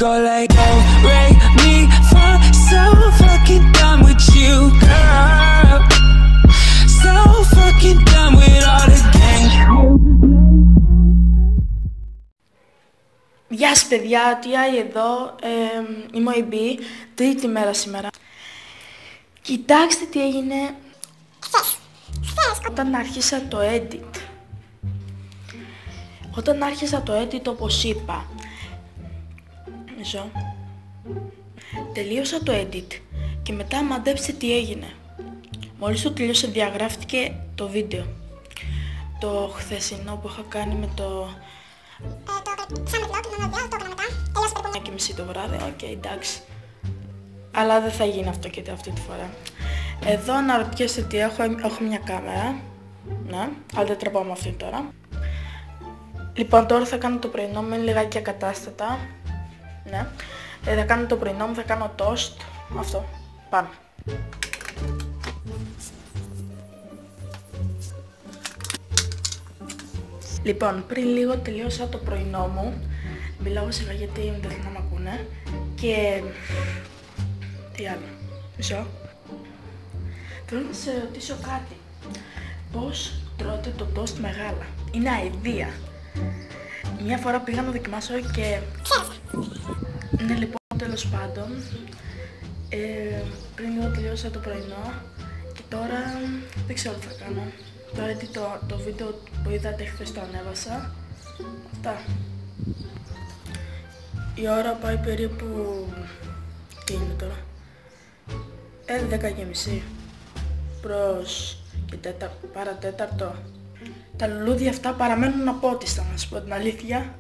go like, oh, rate me for so fucking done with you, girl. So fucking done with all the games. Γεια σας παιδιά, TI εδώ, είμαι ο EB, τρίτη μέρα σήμερα. Κοιτάξτε τι έγινε όταν άρχισα το edit. Όταν άρχισα το edit, όπως είπα, τελείωσα το edit και μετά μαντέψτε τι έγινε. Μόλις το τελείωσε διαγράφτηκε το βίντεο. Το χθεσινό που είχα κάνει με το... και μισή το βράδυ, οκ, εντάξει. Αλλά δεν θα γίνει αυτό και αυτή τη φορά. Εδώ αναρωτιέστε τι έχω μια κάμερα. Ναι, αλλά δεν τρεπάμαι αυτή τώρα. Λοιπόν, τώρα θα κάνω το πρωινό μου, είναι λιγάκι ακατάστατα. Ναι. Θα κάνω το πρωινό μου, θα κάνω toast. Αυτό. Πάμε. Λοιπόν, πριν λίγο τελείωσα το πρωινό μου. Μιλάω σιγά γιατί δεν θέλω να μ' ακούνε. Και... τι άλλο. Μισό. Θέλω να σε ρωτήσω κάτι. Πώς τρώτε το toast με γάλα? Είναι αηδία. Μια φορά πήγα να δοκιμάσω και... ναι, λοιπόν, τέλος πάντων. Πριν λίγο τελείωσα το πρωινό. Και τώρα δεν ξέρω τι θα κάνω. Το βίντεο που είδατε χθες το ανέβασα. Αυτά. Η ώρα πάει περίπου... τι είναι τώρα? 10:30 προς και παρατέταρτο. Τα λουλούδια αυτά παραμένουν απότιστα, να σας πω την αλήθεια.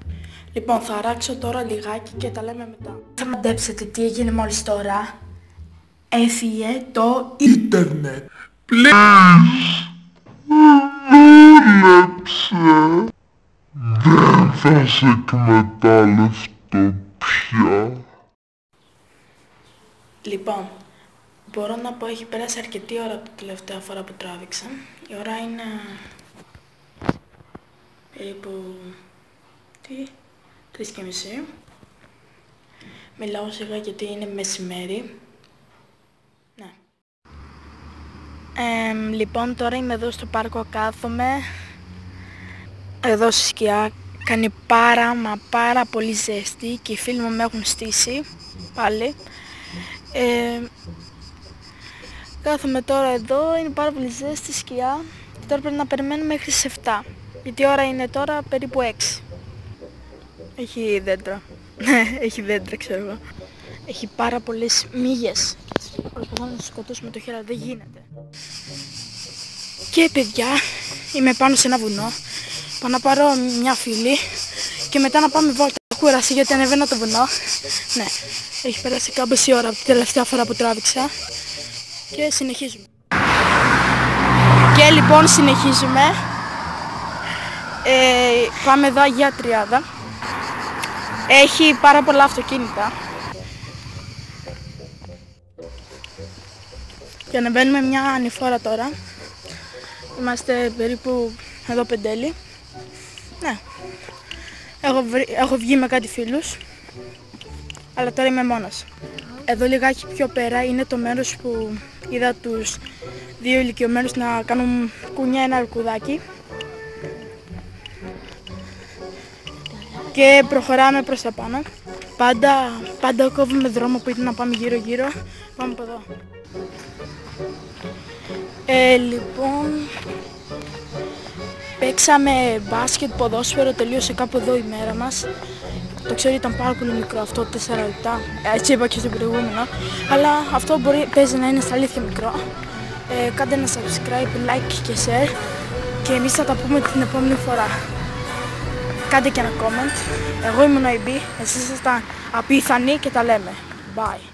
Λοιπόν, θα αράξω τώρα λιγάκι και τα λέμε μετά. Θα μαντέψετε τι έγινε μόλις τώρα. Έφυγε το ίντερνετ. Δούλεψε. Δεν θα σε εκμετάλλευτο πια. Λοιπόν, μπορώ να πω έχει πέρασει αρκετή ώρα την τελευταία φορά που τράβηξα. Η ώρα είναι... περίπου... τι... 3:30. Μιλάω σιγά γιατί είναι μεσημέρι. Ναι. Λοιπόν, τώρα είμαι εδώ στο πάρκο, κάθομαι. Εδώ στη σκιά. Κάνει πάρα πολύ ζέστη και οι φίλοι μου με έχουν στήσει πάλι. Κάθομαι τώρα εδώ, είναι πάρα πολύ ζέστη, σκιά. Και τώρα πρέπει να περιμένουμε μέχρι τις 7. Γιατί η ώρα είναι τώρα περίπου 6. Έχει δέντρα. Έχει δέντρα, ξέρω εγώ. Έχει πάρα πολλές μύγες. Προσπαθώ να τους σκοτώσω με το χέρι, δεν γίνεται. Και παιδιά, είμαι πάνω σε ένα βουνό. Πάω να πάρω μια φίλη και μετά να πάμε βόλτα. Κούραση γιατί ανεβαίνω το βουνό. Ναι, έχει περάσει κάμποση ώρα από την τελευταία φορά που τράβηξα. Και συνεχίζουμε. Και λοιπόν συνεχίζουμε. Πάμε εδώ Αγία Τριάδα. Έχει πάρα πολλά αυτοκίνητα. Και ανεβαίνουμε μια ανηφόρα τώρα. Είμαστε περίπου εδώ Πεντέλη. Ναι. Έχω βγει με κάτι φίλους. Αλλά τώρα είμαι μόνος. Εδώ λιγάκι πιο πέρα είναι το μέρος που είδα τους δύο ηλικιωμένους να κάνουν κουνιά ένα αρκουδάκι. Και προχωράμε προς τα πάνω. Πάντα κόβουμε δρόμο που ήταν να πάμε γύρω-γύρω. Πάμε από εδώ. Λοιπόν, παίξαμε μπάσκετ, ποδόσφαιρο, τελείωσε κάπου εδώ η μέρα μας. Το ξέρω ήταν πάρα πολύ μικρό αυτό, 4 λεπτά, έτσι είπα και στο προηγούμενο. Αλλά αυτό παίζει να είναι στα αλήθεια μικρό. Κάντε ένα subscribe, like και share. Και εμείς θα τα πούμε την επόμενη φορά. Κάντε και ένα comment. Εγώ ήμουν ο EB, εσείς ήσασταν απίθανοι και τα λέμε. Bye.